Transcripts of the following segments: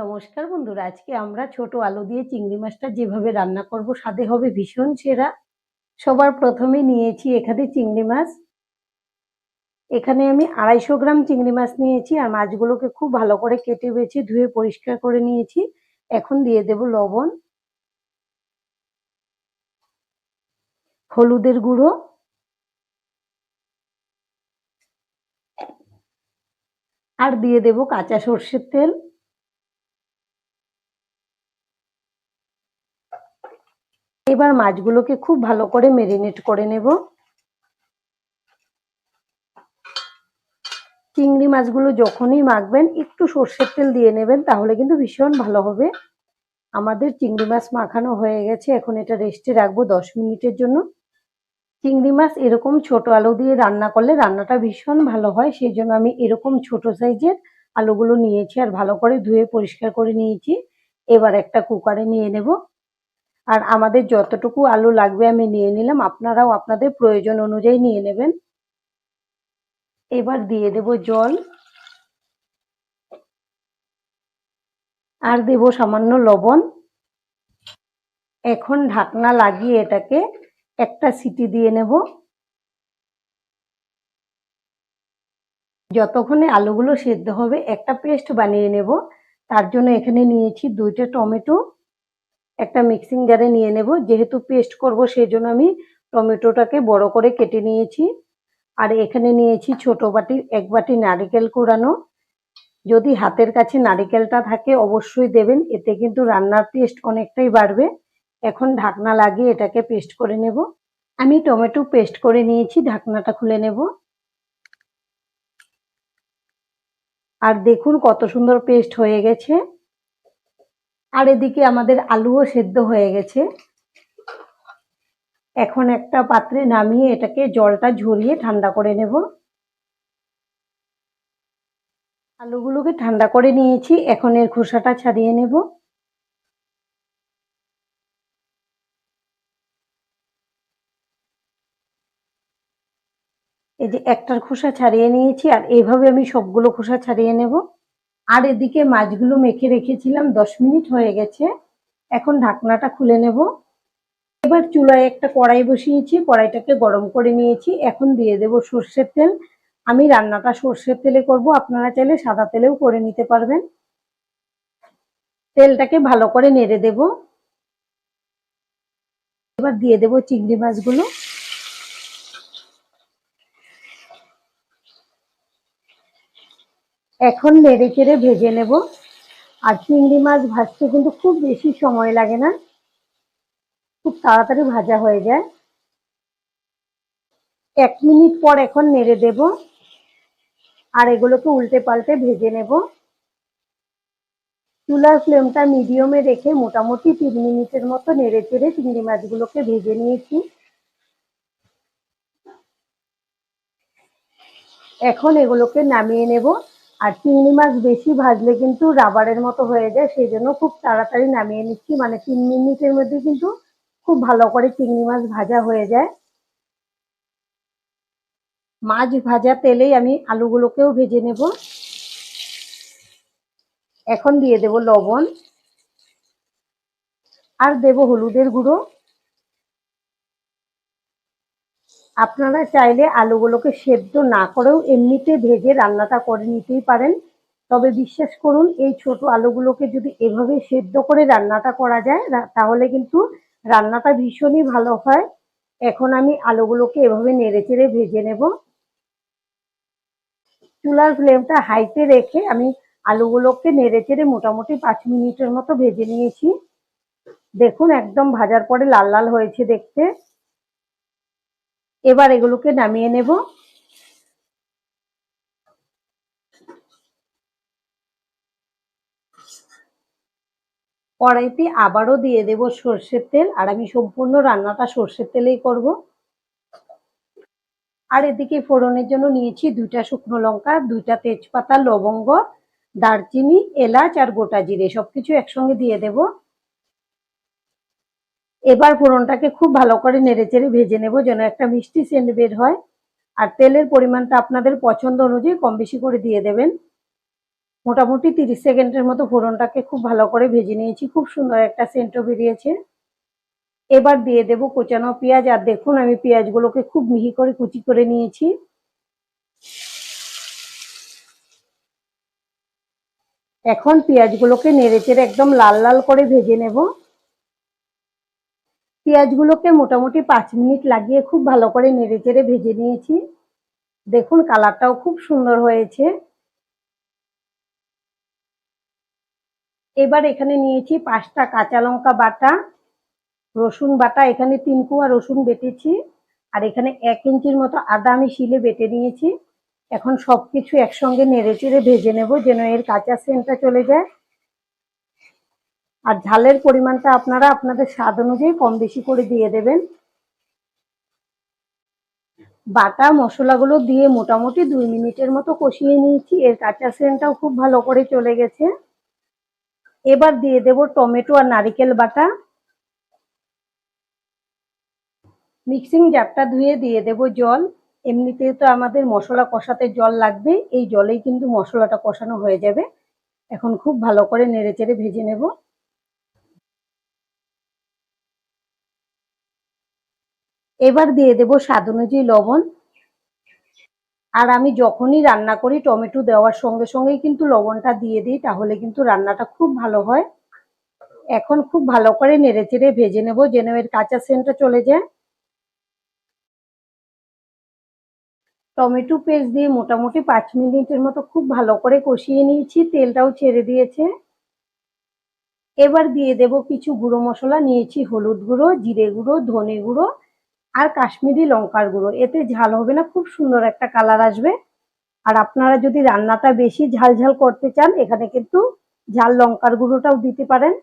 নমস্কার বন্ধুরা, আজকে আমরা ছোট আলু দিয়ে চিংড়ি মাছটা যেভাবে রান্না করব স্বাদে হবে ভীষণ সেরা। সবার প্রথমে নিয়েছি এখানে চিংড়ি মাছ। এখানে আমি 250 গ্রাম চিংড়ি মাছ নিয়েছি আর মাছগুলোকে খুব ভালো করে কেটে বেছে ধুয়ে পরিষ্কার করে নিয়েছি। এখন দিয়ে দেব লবণ, হলুদের গুঁড়ো, আর দিয়ে দেব কাঁচা সর্ষের তেল। এবার মাছগুলোকে খুব ভালো করে ম্যারিনেট করে নেব। চিংড়ি মাছগুলো যখনই মাখবেন একটু সর্ষের তেল দিয়ে নেবেন, তাহলে কিন্তু ভীষণ ভালো হবে। আমাদের চিংড়ি মাছ মাখানো হয়ে গেছে, এখন এটা রেস্টে রাখবো 10 মিনিটের জন্য। চিংড়ি মাছ এরকম ছোট আলু দিয়ে রান্না করলে রান্নাটা ভীষণ ভালো হয়, সেই জন্য আমি এরকম ছোট সাইজের আলুগুলো নিয়েছি আর ভালো করে ধুয়ে পরিষ্কার করে নিয়েছি। এবার একটা কুকারে নিয়ে নেব, আর আমাদের যতটুকু আলু লাগবে আমি নিয়ে নিলাম, আপনারাও আপনাদের প্রয়োজন অনুযায়ী নিয়ে নেবেন। এবার দিয়ে দেব জল, আর দেব সামান্য লবণ। এখন ঢাকনা লাগিয়ে এটাকে একটা সিটি দিয়ে নেব। যতক্ষণে আলুগুলো সেদ্ধ হবে একটা পেস্ট বানিয়ে নেব। তার জন্য এখানে নিয়েছি 2টা টমেটো, একটা মিক্সিং জারে নিয়ে নেব। যেহেতু পেস্ট করব সেই জন্য আমি টমেটোটাকে বড় করে কেটে নিয়েছি। আর এখানে নিয়েছি ছোট বাটির 1 বাটি নারকেল কোড়ানো। যদি হাতের কাছে নারকেলটা থাকে অবশ্যই দেবেন, এতে কিন্তু রান্নার টেস্ট অনেকটাই বাড়বে। এখন ঢাকনা লাগিয়ে এটাকে পেস্ট করে নেব। আমি টমেটো পেস্ট করে নিয়েছি, ঢাকনাটা খুলে নেব। আর দেখুন কত সুন্দর পেস্ট হয়ে গেছে। আর এদিকে আমাদের আলুও সেদ্ধ হয়ে গেছে। এখন একটা পাত্রে নামিয়ে এটাকে জলটা ঝরিয়ে ঠান্ডা করে নেব। আলুগুলোকে ঠান্ডা করে নিয়েছি, এখন এর খোসাটা ছাড়িয়ে নেব। এই যে একটার খোসা ছাড়িয়ে নিয়েছি, আর এইভাবে আমি সবগুলো খোসা ছাড়িয়ে নেব। আর এদিকে মাছগুলো মেখে রেখেছিলাম, 10 মিনিট হয়ে গেছে। এখন ঢাকনাটা খুলে নেব। এবার চুলায় একটা কড়াই বসিয়েছি, কড়াইটাকে গরম করে নিয়েছি। এখন দিয়ে দেব সর্ষের তেল। আমি রান্নাটা সর্ষের তেলে করব, আপনারা চাইলে সাদা তেলেও করে নিতে পারবেন। তেলটাকে ভালো করে নেড়ে দেব। এবার দিয়ে দেব চিংড়ি মাছগুলো। এখন নেড়ে চেড়ে ভেজে নেব। আর চিংড়ি মাছ ভাজতে কিন্তু খুব বেশি সময় লাগে না, খুব তাড়াতাড়ি ভাজা হয়ে যায়। 1 মিনিট পর এখন নেড়ে দেব, আর এগুলোকে উল্টে পাল্টে ভেজে নেব। চুলার ফ্লেমটা মিডিয়ামে রেখে মোটামুটি 3 মিনিটের মতো নেড়ে চেড়ে চিংড়ি মাছগুলোকে ভেজে নিয়েছি। এখন এগুলোকে নামিয়ে নেব। আর চিংড়ি মাছ বেশি ভাজলে কিন্তু রাবারের মতো হয়ে যায়, সেই জন্য খুব তাড়াতাড়ি নামিয়ে নিচ্ছি, মানে 3 মিনিটের মধ্যে কিন্তু খুব ভালো করে চিংড়ি মাছ ভাজা হয়ে যায়। মাছ ভাজা তেলেই আমি আলুগুলোকেও ভেজে নেব। এখন দিয়ে দেব লবণ, আর দেব হলুদের গুঁড়ো। আপনারা চাইলে আলুগুলোকে সেদ্ধ না করেও এমনিতে ভেজে রান্নাটা করে নিতেই পারেন। তবে বিশ্বাস করুন, এই ছোট আলুগুলোকে যদি এভাবে সেদ্ধ করে রান্নাটা করা যায় তাহলে কিন্তু রান্নাটা ভীষণই ভালো হয়। এখন আমি আলুগুলোকে এভাবে নেড়েচেড়ে ভেজে নেব। চুলার ফ্লেমটা হাইতে রেখে আমি আলুগুলোকে নেড়েচেড়ে মোটামুটি 5 মিনিটের মতো ভেজে নিয়েছি। দেখুন একদম ভাজার পরে লাল লাল হয়েছে দেখতে। এবার এগুলোকে নামিয়ে নেব। কড়াইতে আবারও দিয়ে দেব সর্ষের তেল, আর আমি সম্পূর্ণ রান্নাটা সর্ষের তেলেই করব। আর এদিকে ফোড়নের জন্য নিয়েছি 2টা শুকনো লঙ্কা, 2টা তেজপাতা, লবঙ্গ, দারচিনি, এলাচ আর গোটা জিরে সবকিছু একসঙ্গে দিয়ে দেব। এবার ফোড়নটাকে খুব ভালো করে নেড়েচেড়ে ভেজে নেব, যেন একটা মিষ্টি সেন্ট বের হয়। আর তেলের পরিমাণটা আপনাদের পছন্দ অনুযায়ী কম বেশি করে দিয়ে দেবেন। মোটামুটি 30 সেকেন্ডের মতো ফোড়নটাকে খুব ভালো করে ভেজে নিয়েছি। খুব সুন্দর একটা সেন্টও বেরিয়েছে। এবার দিয়ে দেব কোচানো পেঁয়াজ। আর দেখুন আমি পেঁয়াজগুলোকে খুব মিহি করে কুচি করে নিয়েছি। এখন পেঁয়াজগুলোকে নেড়েচেড়ে একদম লাল লাল করে ভেজে নেব। পেঁয়াজগুলোকে মোটামুটি 5 মিনিট লাগিয়ে খুব ভালো করে নেড়েচেড়ে ভেজে নিয়েছি। দেখুন কালারটাও খুব সুন্দর হয়েছে। এবার এখানে নিয়েছি 5টা কাঁচা লঙ্কা বাটা, রসুন বাটা, এখানে 3 কোয়া রসুন বেটেছি, আর এখানে 1 ইঞ্চির মতো আদা আমি শিলে বেটে নিয়েছি। এখন সবকিছু একসঙ্গে নেড়েচেড়ে ভেজে নেব যেন এর কাঁচা সেন্টটা চলে যায়। আর ঝালের পরিমাণটা আপনারা আপনাদের স্বাদ অনুযায়ী কম বেশি করে দিয়ে দেবেন। বাটা মশলাগুলো দিয়ে মোটামুটি 2 মিনিটের মতো কষিয়ে নিয়েছি। এর কাঁচা সেন্টটাও খুব ভালো করে চলে গেছে। এবার দিয়ে দেব টমেটো আর নারকেল বাটা। মিক্সিং জারটা ধুয়ে দিয়ে দেব জল। এমনিতে তো আমাদের মশলা কষাতে জল লাগবে, এই জলেই কিন্তু মশলাটা কষানো হয়ে যাবে। এখন খুব ভালো করে নেড়েচেড়ে ভেজে নেব। এবার দিয়ে দেব স্বাদ অনুযায়ী লবণ। আর আমি যখনই রান্না করি টমেটো দেওয়ার সঙ্গে সঙ্গেই কিন্তু লবণটা দিয়ে দিই, তাহলে কিন্তু রান্নাটা খুব ভালো হয়। এখন খুব ভালো করে নেড়েচেড়ে ভেজে নেব যেন এর কাঁচা সেন্টটা চলে যায়। টমেটো পেস্ট দিয়ে মোটামুটি 5 মিনিটের মতো খুব ভালো করে কষিয়ে নিয়েছি, তেলটাও ছেড়ে দিয়েছে। এবার দিয়ে দেব কিছু গুঁড়ো মশলা। নিয়েছি হলুদ গুঁড়ো, জিরে গুঁড়ো, ধনে গুঁড়ো আর কাশ্মীরি লঙ্কার গুঁড়ো। এতে ঝাল হবে না, খুব সুন্দর একটা কালার আসবে। আর আপনারা যদি রান্নাটা বেশি ঝাল ঝাল করতে চান এখানে কিন্তু ঝাল লঙ্কার গুঁড়োটাও দিতে পারেন।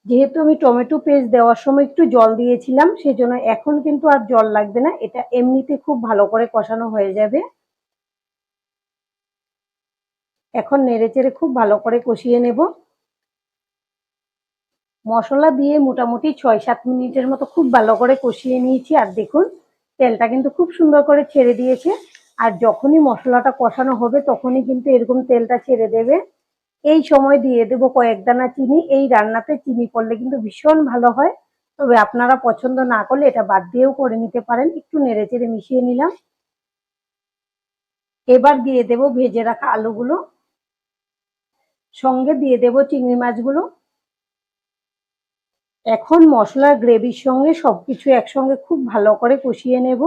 যেহেতু আমি টমেটো পেস্ট দেওয়ার সময় একটু জল দিয়েছিলাম, সেজন্য এখন কিন্তু আর জল লাগবে না, এটা এমনিতে খুব ভালো করে কষানো হয়ে যাবে। এখন নেড়েচেড়ে খুব ভালো করে কষিয়ে নেব। মশলা দিয়ে মোটামুটি 6-7 মিনিটের মতো খুব ভালো করে কষিয়ে নিয়েছি। আর দেখুন তেলটা কিন্তু খুব সুন্দর করে ছেড়ে দিয়েছে। আর যখনই মশলাটা কষানো হবে তখনই কিন্তু এরকম তেলটা ছেড়ে দেবে। এই সময় দিয়ে দেব কয়েক দানা চিনি। এই রান্নাতে চিনি পড়লে কিন্তু ভীষণ ভালো হয়, তবে আপনারা পছন্দ না করলে এটা বাদ দিয়েও করে নিতে পারেন। একটু নেড়েচেড়ে মিশিয়ে নিলাম। এবার দিয়ে দেব ভেজে রাখা আলুগুলো, সঙ্গে দিয়ে দেব চিংড়ি মাছগুলো। এখন মশলার গ্রেভির সঙ্গে সবকিছু একসঙ্গে খুব ভালো করে কষিয়ে নেব।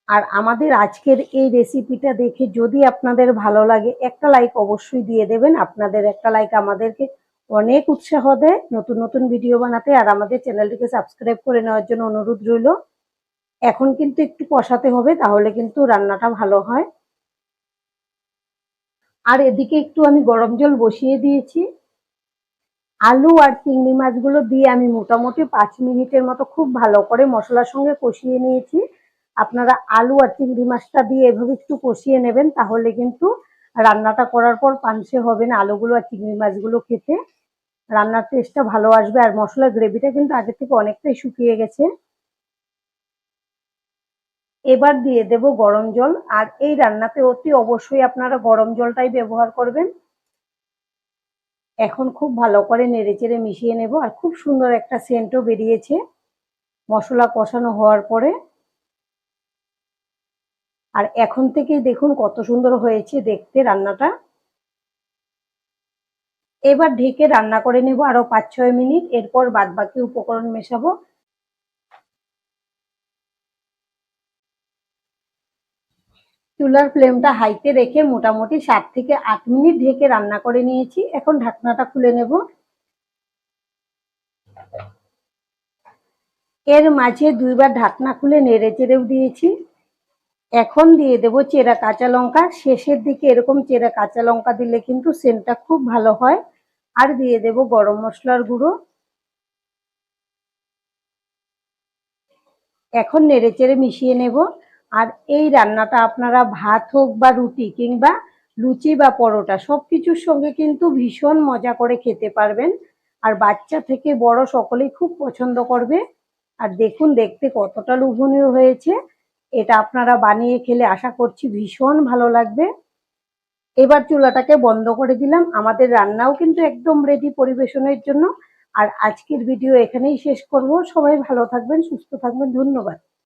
আর আমাদের আজকের এই রেসিপিটা দেখে যদি আপনাদের ভালো লাগে একটা লাইক অবশ্যই দিয়ে দেবেন। আপনাদের একটা লাইক আমাদেরকে অনেক উৎসাহ দেয় নতুন নতুন ভিডিও বানাতে। আর আমাদের চ্যানেলটিকে সাবস্ক্রাইব করে নেওয়ার জন্য অনুরোধ রইল। এখন কিন্তু একটু কষাতে হবে, তাহলে কিন্তু রান্নাটা ভালো হয়। আর এদিকে একটু আমি গরম জল বসিয়ে দিয়েছি। আলু আর চিংড়ি মাছগুলো দিয়ে আমি মোটামুটি 5 মিনিটের মতো খুব ভালো করে মশলার সঙ্গে কষিয়ে নিয়েছি। আপনারা আলু আর চিংড়ি মাছটা দিয়ে এভাবে একটু কষিয়ে নেবেন, তাহলে কিন্তু রান্নাটা করার পর পানসে হবে না আলুগুলো আর চিংড়ি মাছগুলো খেতে। রান্নার টেস্টটা ভালো আসবে। আর মশলার গ্রেভিটা কিন্তু আগে থেকে অনেকটাই শুকিয়ে গেছে। এবার দিয়ে দেব গরম জল। আর এই রান্নাতে অতি অবশ্যই আপনারা গরম জলটাই ব্যবহার করবেন। এখন খুব ভালো করে নেড়েচেড়ে মিশিয়ে নেব। আর খুব সুন্দর একটা সেন্টও বেরিয়েছে মশলা কষানো হওয়ার পরে। আর এখন থেকেই দেখুন কত সুন্দর হয়েছে দেখতে রান্নাটা। এবার ঢেকে রান্না করে নেব আরো 5-6 মিনিট। এরপর বাদবাকি উপকরণ মেশাবো। চুলার ফ্লেমটা হাইতে রেখে মোটামুটি 7 থেকে 8 মিনিট ঢেকে রান্না করে নিয়েছি। এখন ঢাকনাটা খুলে নেব। এর মাঝে 2 বার ঢাকনা খুলে নেড়ে চেড়েও দিয়েছি। এখন দিয়ে দেব চেরা কাঁচা লঙ্কা। শেষের দিকে এরকম চেরা কাঁচা লঙ্কা দিলে কিন্তু সেন্টটা খুব ভালো হয়। আর দিয়ে দেব গরম মশলার গুঁড়ো। এখন নেড়েচেড়ে মিশিয়ে নেব। আর এই রান্নাটা আপনারা ভাত হোক বা রুটি কিংবা লুচি বা পরোটা সবকিছুর সঙ্গে কিন্তু ভীষণ মজা করে খেতে পারবেন। আর বাচ্চা থেকে বড় সকলেই খুব পছন্দ করবে। আর দেখুন দেখতে কতটা লোভনীয় হয়েছে। এটা আপনারা বানিয়ে খেলে আশা করছি ভীষণ ভালো লাগবে। এবার চুলাটাকে বন্ধ করে দিলাম। আমাদের রান্নাও কিন্তু একদম রেডি পরিবেশনের জন্য। আর আজকের ভিডিও এখানেই শেষ করব। সবাই ভালো থাকবেন, সুস্থ থাকবেন। ধন্যবাদ।